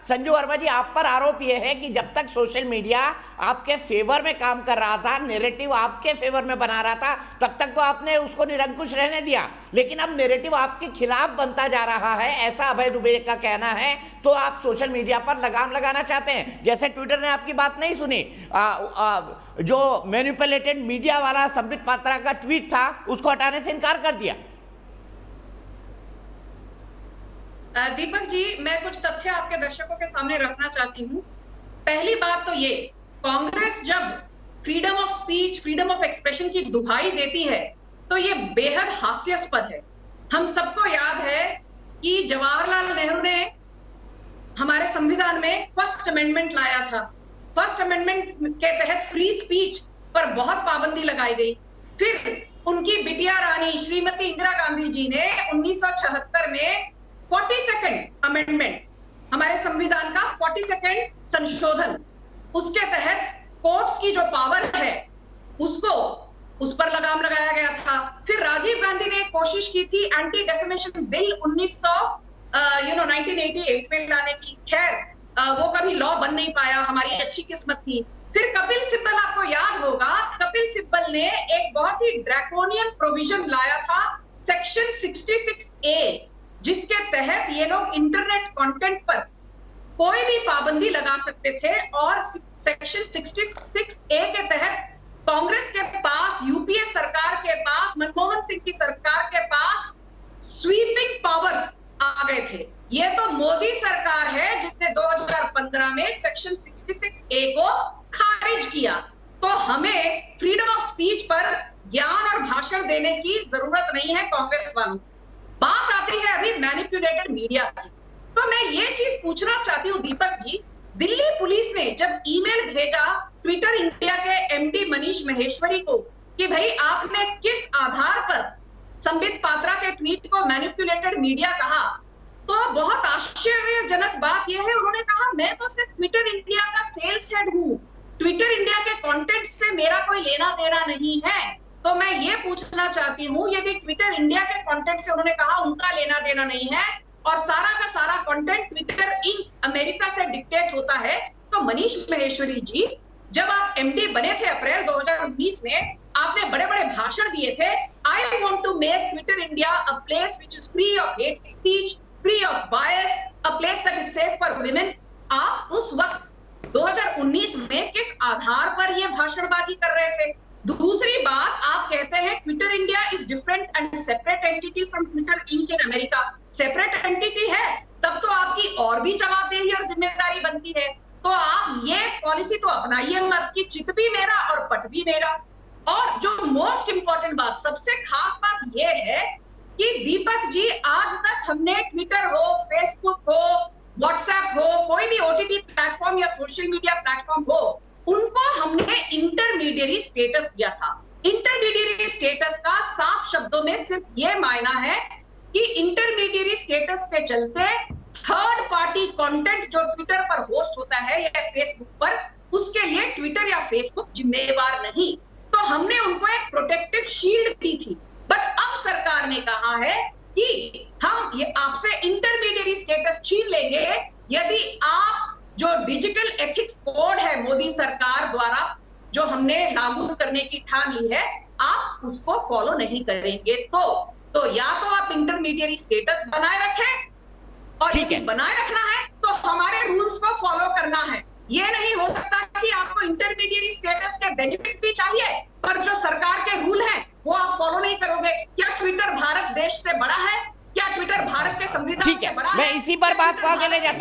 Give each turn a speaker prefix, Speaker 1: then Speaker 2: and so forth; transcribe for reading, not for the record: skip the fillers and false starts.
Speaker 1: संजू वर्मा जी, आप पर आरोप यह है कि जब तक सोशल मीडिया आपके फेवर में काम कर रहा था, नैरेटिव आपके फेवर में बना रहा था, तब तक तो आपने उसको निरंकुश रहने दिया, लेकिन अब नैरेटिव आपके खिलाफ बनता जा रहा है, ऐसा अभय दुबे का कहना है। तो आप सोशल मीडिया पर लगाम लगाना चाहते हैं। जैसे ट्विटर ने आपकी बात नहीं सुनी, जो मैनिपुलेटेड मीडिया वाला संबित पात्रा का ट्वीट था उसको हटाने से इनकार कर दिया।
Speaker 2: दीपक जी, मैं कुछ तथ्य आपके दर्शकों के सामने रखना चाहती हूँ। पहली बात तो ये, कांग्रेस जब freedom of speech, freedom of expression की दुहाई देती है तो ये बेहद हास्यास्पद है। हम सबको याद है कि जवाहरलाल नेहरू ने हमारे संविधान में फर्स्ट अमेंडमेंट लाया था। फर्स्ट अमेंडमेंट के तहत फ्री स्पीच पर बहुत पाबंदी लगाई गई। फिर उनकी बिटिया रानी श्रीमती इंदिरा गांधी जी ने 1976 में 42nd अमेंडमेंट, हमारे संविधान का 42nd संशोधन, उसके तहत कोर्ट्स की जो पावर है उसको, उस पर लगाम लगाया गया था। फिर राजीव गांधी ने कोशिश की थी एंटी डेफेमेशन बिल 1988 में लाने की, खैर वो कभी लॉ बन नहीं पाया, हमारी अच्छी किस्मत थी। फिर कपिल सिब्बल, आपको याद होगा, कपिल सिब्बल ने एक बहुत ही ड्रैकोनियन प्रोविजन लाया था, सेक्शन 66A, जिसके तहत ये लोग इंटरनेट कंटेंट पर कोई भी पाबंदी लगा सकते थे। और सेक्शन 66A के तहत कांग्रेस के पास, यूपीए सरकार के पास, मनमोहन सिंह की सरकार के पास स्वीपिंग पावर्स आ गए थे। ये तो मोदी सरकार है जिसने 2015 में सेक्शन 66A को खारिज किया। तो हमें फ्रीडम ऑफ स्पीच पर ज्ञान और भाषण देने की जरूरत नहीं है कांग्रेस वालों। बात आती है अभी मैनिपुलेटेड मीडिया की, तो मैं ये चीज पूछना चाहती हूँ दीपक जी, दिल्ली पुलिस ने जब ईमेल भेजा ट्विटर इंडिया के एमडी मनीष महेश्वरी को कि भाई आपने किस आधार पर संबित पात्रा के ट्वीट को मैनिपुलेटेड मीडिया कहा, तो बहुत आश्चर्यजनक बात यह है, उन्होंने कहा मैं तो सिर्फ ट्विटर इंडिया का सेल्स हेड हूँ, ट्विटर इंडिया के कंटेंट से मेरा कोई लेना देना नहीं है। तो मैं ये पूछना चाहती हूँ, यदि ट्विटर इंडिया के कंटेंट से उन्होंने कहा उनका लेना देना नहीं है और सारा का सारा कंटेंट ट्विटर इंक अमेरिका से डिक्टेट होता है, तो मनीष महेश्वरी जी, जब आप एमडी बने थे अप्रैल 2019 में, आपने बड़े बड़े भाषण दिए थे, I want to make Twitter India a place which is free of hate speech, free of bias, a place that is safe for women. आप उस वक्त 2019 में किस आधार पर यह भाषणबाजी कर रहे थे? दूसरी बात, आप कहते हैं Twitter India is different and separate entity from Twitter ink in America. Separate entity है तब तो आपकी और भी जवाबदेही और जिम्मेदारी बनती है। तो आप ये पॉलिसी तो अपनाइए मत कि चित भी मेरा और पट भी मेरा। और जो मोस्ट इंपॉर्टेंट बात, सबसे खास बात यह है कि दीपक जी, आज तक हमने ट्विटर हो, फेसबुक हो, व्हाट्सएप हो, कोई भी ओटीटी प्लेटफॉर्म या सोशल मीडिया प्लेटफॉर्म हो, उनको हमने इंटरमीडिएरी स्टेटस दिया था। इंटरमीडिएरी स्टेटस का साफ शब्दों में सिर्फ ये मायना है कि इंटरमीडिएरी स्टेटस के चलते थर्ड पार्टी कंटेंट जो ट्विटर पर होस्ट होता है या फेसबुक पर, उसके लिए ट्विटर या फेसबुक जिम्मेवार नहीं। तो हमने उनको एक प्रोटेक्टिव शील्ड दी थी। बट अब सरकार ने कहा है कि हम ये आपसे इंटरमीडिएरी स्टेटस छीन लेंगे यदि आप जो डिजिटल एथिक्स कोड है मोदी सरकार द्वारा जो हमने लागू करने की ठानी है, आप उसको फॉलो नहीं करेंगे। तो या तो आप इंटरमीडिएरी स्टेटस बनाए रखें, और यदि बनाए रखना है तो हमारे रूल्स को फॉलो करना है। ये नहीं हो सकता कि आपको इंटरमीडिएरी स्टेटस के बेनिफिट भी चाहिए पर जो सरकार के रूल हैं वो आप फॉलो नहीं करोगे। क्या ट्विटर भारत देश से बड़ा है? क्या ट्विटर भारत के संविधान से बड़ा है?
Speaker 1: मैं इसी पर बात को आगे ले जाता हूं।